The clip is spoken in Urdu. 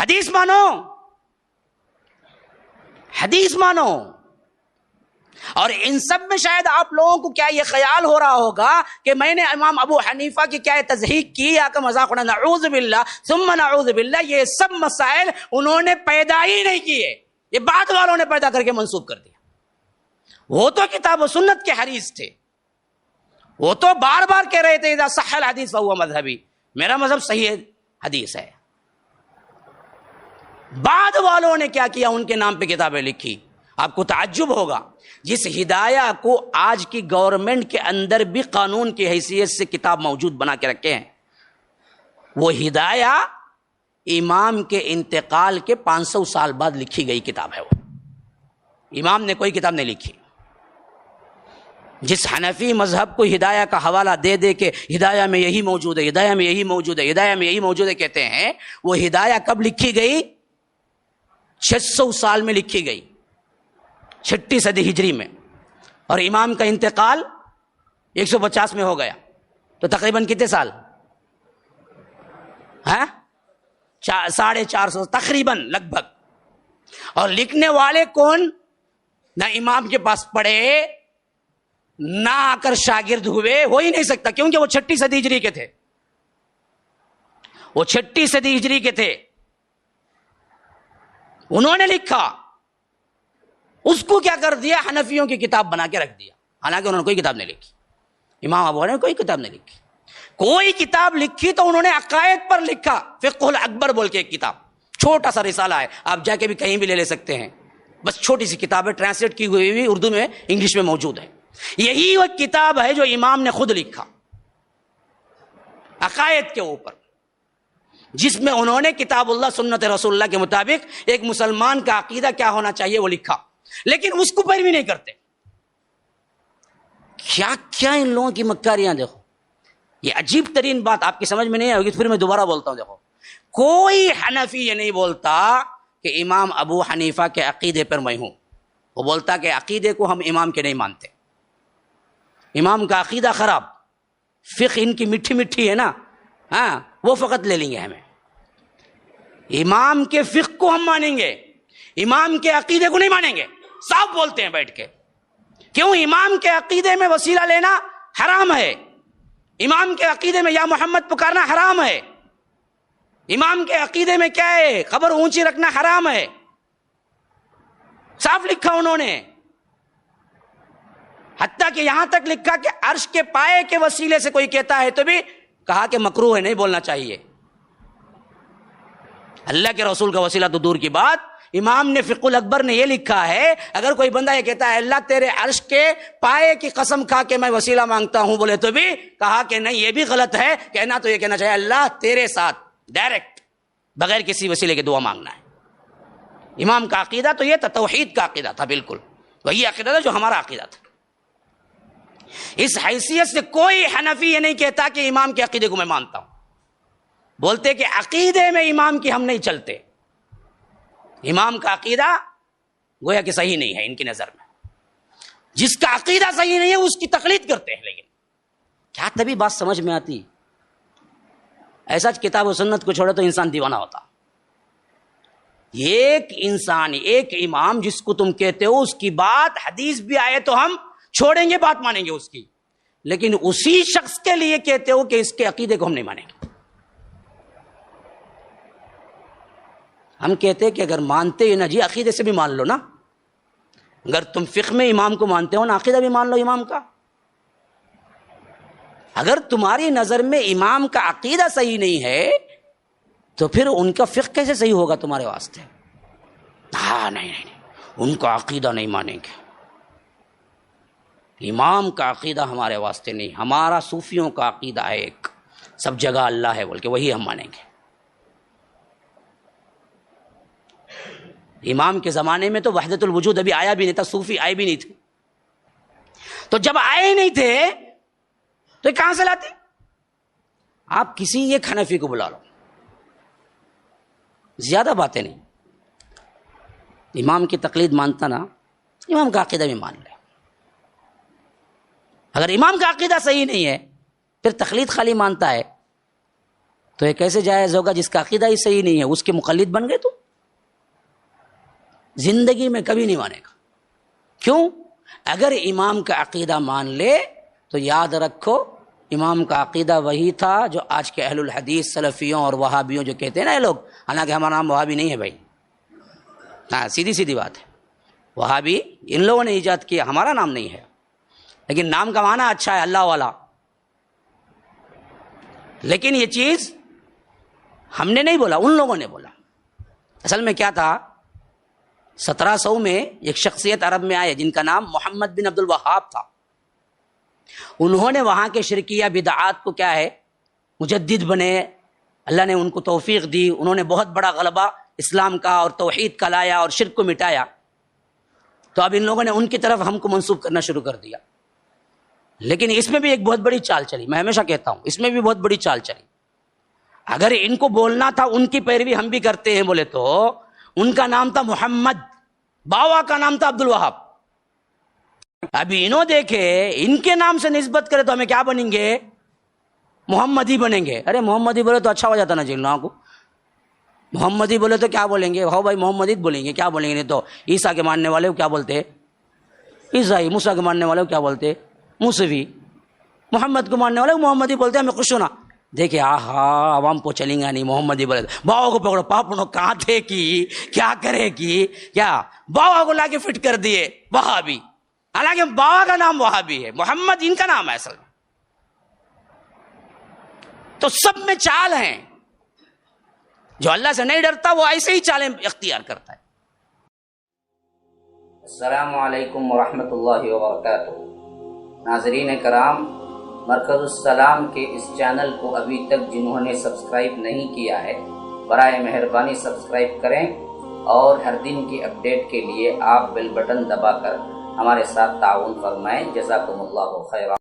حدیث مانو، حدیث مانو. اور ان سب میں شاید آپ لوگوں کو کیا یہ خیال ہو رہا ہوگا کہ میں نے امام ابو حنیفہ کی کیا تضحیق کی یا کہ مذاق اڑانا، نعوذ باللہ ثم نعوذ باللہ. یہ سب مسائل انہوں نے پیدا ہی نہیں کیے، یہ بعد والوں نے پیدا کر کے منسوب کر دیا. وہ تو کتاب و سنت کے حریث تھے، وہ تو بار بار کہہ رہے تھے اذا صح الحدیث فہو مذہبی، میرا مذہب صحیح حدیث ہے. بعد والوں نے کیا کیا؟ ان کے نام پہ کتابیں لکھی. آپ کو تعجب ہوگا، جس ہدایہ کو آج کی گورنمنٹ کے اندر بھی قانون کی حیثیت سے کتاب موجود بنا کے رکھے ہیں، وہ ہدایہ امام کے انتقال کے 500 سال بعد لکھی گئی کتاب ہے. وہ امام نے کوئی کتاب نہیں لکھی. جس حنفی مذہب کو ہدایہ کا حوالہ دے دے کے ہدایہ میں یہی موجود ہے، ہدایہ میں یہی موجود ہے، ہدایہ میں یہی موجود ہے کہتے ہیں، وہ ہدایہ کب لکھی گئی؟ 600 سال میں لکھی گئی، 6ٹھی صدی ہجری میں. اور امام کا انتقال 150 میں ہو گیا، تو تقریباً کتنے سال؟ 450 تقریباً، لگ بھگ. اور لکھنے والے کون؟ نہ امام کے پاس پڑھے، نہ آ کر شاگرد ہوئے، ہو ہی نہیں سکتا، کیونکہ وہ 6ٹھی صدی ہجری کے تھے. وہ 6ٹھی صدی ہجری کے تھے، انہوں نے لکھا. اس کو کیا کر دیا؟ حنفیوں کی کتاب بنا کے رکھ دیا، حالانکہ انہوں نے کوئی کتاب نہیں لکھی. امام ابو حنیفہ نے کوئی کتاب نہیں لکھی. کوئی کتاب لکھی تو انہوں نے عقائد پر لکھا. فقہ الاکبر بول کے ایک کتاب، چھوٹا سا رسالہ ہے، آپ جا کے بھی کہیں بھی لے سکتے ہیں، بس چھوٹی سی کتاب ہے، ٹرانسلیٹ کی ہوئی بھی اردو میں، انگلش میں موجود ہے. یہی وہ کتاب ہے جو امام نے خود لکھا عقائد کے اوپر، جس میں انہوں نے کتاب اللہ سنت رسول اللہ کے مطابق ایک مسلمان کا عقیدہ کیا ہونا چاہیے وہ لکھا. لیکن اس کو پیروی نہیں کرتے. کیا کیا ان لوگوں کی مکاریاں دیکھو. یہ عجیب ترین بات آپ کی سمجھ میں نہیں آئے گی، پھر میں دوبارہ بولتا ہوں. دیکھو، کوئی حنفی یہ نہیں بولتا کہ امام ابو حنیفہ کے عقیدے پر میں ہوں. وہ بولتا کہ عقیدے کو ہم امام کے نہیں مانتے، امام کا عقیدہ خراب، فقہ ان کی مٹھی مٹھی ہے نا، وہ فقط لے لیں گے ہمیں. امام کے فقہ کو ہم مانیں گے، امام کے عقیدے کو نہیں مانیں گے. صاف بولتے ہیں بیٹھ کے. کیوں؟ امام کے عقیدے میں وسیلہ لینا حرام ہے، امام کے عقیدے میں یا محمد پکارنا حرام ہے، امام کے عقیدے میں کیا ہے؟ خبر اونچی رکھنا حرام ہے. صاف لکھا انہوں نے. حتیٰ کہ یہاں تک لکھا کہ عرش کے پائے کے وسیلے سے کوئی کہتا ہے تو بھی کہا کہ مکروہ ہے، نہیں بولنا چاہیے. اللہ کے رسول کا وسیلہ تو دور کی بات، امام نے فقہ الاکبر نے یہ لکھا ہے، اگر کوئی بندہ یہ کہتا ہے اللہ تیرے عرش کے پائے کی قسم کھا کے میں وسیلہ مانگتا ہوں بولے تو بھی کہا کہ نہیں، یہ بھی غلط ہے. کہنا تو یہ کہنا چاہیے اللہ تیرے ساتھ ڈائریکٹ بغیر کسی وسیلے کے دعا مانگنا ہے. امام کا عقیدہ تو یہ تھا، توحید کا عقیدہ تھا، بالکل وہی عقیدہ تھا جو ہمارا عقیدہ تھا. اس حیثیت سے کوئی حنفی یہ نہیں کہتا کہ امام کے عقیدے کو میں مانتا ہوں. بولتے کہ عقیدے میں امام کی ہم نہیں چلتے، امام کا عقیدہ گویا کہ صحیح نہیں ہے ان کی نظر میں. جس کا عقیدہ صحیح نہیں ہے اس کی تقلید کرتے ہیں. لیکن کیا تبھی بات سمجھ میں آتی؟ ایسا کتاب و سنت کو چھوڑے تو انسان دیوانہ ہوتا. ایک انسان، ایک امام جس کو تم کہتے ہو، اس کی بات حدیث بھی آئے تو ہم چھوڑیں گے، بات مانیں گے اس کی، لیکن اسی شخص کے لیے کہتے ہو کہ اس کے عقیدے کو ہم نہیں مانیں گے. ہم کہتے ہیں کہ اگر مانتے ہو نا جی، عقیدے سے بھی مان لو نا. اگر تم فقہ میں امام کو مانتے ہو نا، عقیدہ بھی مان لو امام کا. اگر تمہاری نظر میں امام کا عقیدہ صحیح نہیں ہے تو پھر ان کا فقہ کیسے صحیح ہوگا تمہارے واسطے؟ نہیں، ان کا عقیدہ نہیں مانیں گے، امام کا عقیدہ ہمارے واسطے نہیں. ہمارا صوفیوں کا عقیدہ ہے ایک، سب جگہ اللہ ہے بول کے، وہی ہم مانیں گے. امام کے زمانے میں تو وحدت الوجود ابھی آیا بھی نہیں تھا، صوفی آئے بھی نہیں تھے. تو جب آئے نہیں تھے تو کہاں سے لاتے؟ آپ کسی ایک حنفی کو بلا لو، زیادہ باتیں نہیں. امام کی تقلید مانتا نا، امام کا عقیدہ بھی مان لے. اگر امام کا عقیدہ صحیح نہیں ہے پھر تقلید خالی مانتا ہے تو یہ کیسے جائز ہوگا جس کا عقیدہ ہی صحیح نہیں ہے؟ اس کے مقلد بن گئے تو زندگی میں کبھی نہیں مانے گا. کیوں؟ اگر امام کا عقیدہ مان لے تو یاد رکھو امام کا عقیدہ وہی تھا جو آج کے اہل الحدیث سلفیوں اور وہابیوں جو کہتے ہیں نا یہ لوگ، حالانکہ ہمارا نام وہابی نہیں ہے بھائی. ہاں سیدھی سیدھی بات ہے، وہابی ان لوگوں نے ایجاد کیا، ہمارا نام نہیں ہے. لیکن نام کا معنی اچھا ہے، اللہ والا. لیکن یہ چیز ہم نے نہیں بولا، ان لوگوں نے بولا. اصل میں کیا تھا، 1700 میں ایک شخصیت عرب میں آئے جن کا نام محمد بن عبد الوہاب تھا. انہوں نے وہاں کے شرکیہ بدعات کو کیا ہے مجدد بنے، اللہ نے ان کو توفیق دی، انہوں نے بہت بڑا غلبہ اسلام کا اور توحید کا لایا اور شرک کو مٹایا. تو اب ان لوگوں نے ان کی طرف ہم کو منسوب کرنا شروع کر دیا. لیکن اس میں بھی ایک بہت بڑی چال چلی، میں ہمیشہ کہتا ہوں اس میں بھی بہت بڑی چال چلی. اگر ان کو بولنا تھا ان کی پیروی ہم بھی کرتے ہیں بولے تو ان کا نام تھا محمد، باوا کا نام تھا عبد الوہاب. ابھی انہوں دیکھے ان کے نام سے نسبت کرے تو ہمیں کیا بنیں گے، محمدی بنیں گے. ارے محمدی بولے تو اچھا ہو جاتا نا جی لوگوں کو. محمدی بولے تو کیا بولیں گے، ہو بھائی محمدی بولیں گے، کیا بولیں گے؟ نہیں تو عیسیٰ کے ماننے والے کیا بولتے عیسائی، موسیٰ کے ماننے والے کیا بولتے موسوی، محمد کو ماننے والے محمدی بولتے. ہمیں خوش ہونا دیکھے آہا عوام کو چلیں گا نہیں محمدی بولے. باوا کو پکڑو، پاپنو کہاں تھے کی کیا کرے کی، کیا باوا کو لا کے فٹ کر دیے وہابی. حالانکہ باوا کا نام وہابی ہے، محمد ان کا نام ہے اصل میں. تو سب میں چال ہیں. جو اللہ سے نہیں ڈرتا وہ ایسے ہی چالیں اختیار کرتا ہے. السلام علیکم ورحمۃ اللہ وبرکاتہ. ناظرین کرام، مرکز السلام کے اس چینل کو ابھی تک جنہوں نے سبسکرائب نہیں کیا ہے برائے مہربانی سبسکرائب کریں، اور ہر دن کی اپڈیٹ کے لیے آپ بیل بٹن دبا کر ہمارے ساتھ تعاون فرمائیں. جزاکم اللہ خیرا.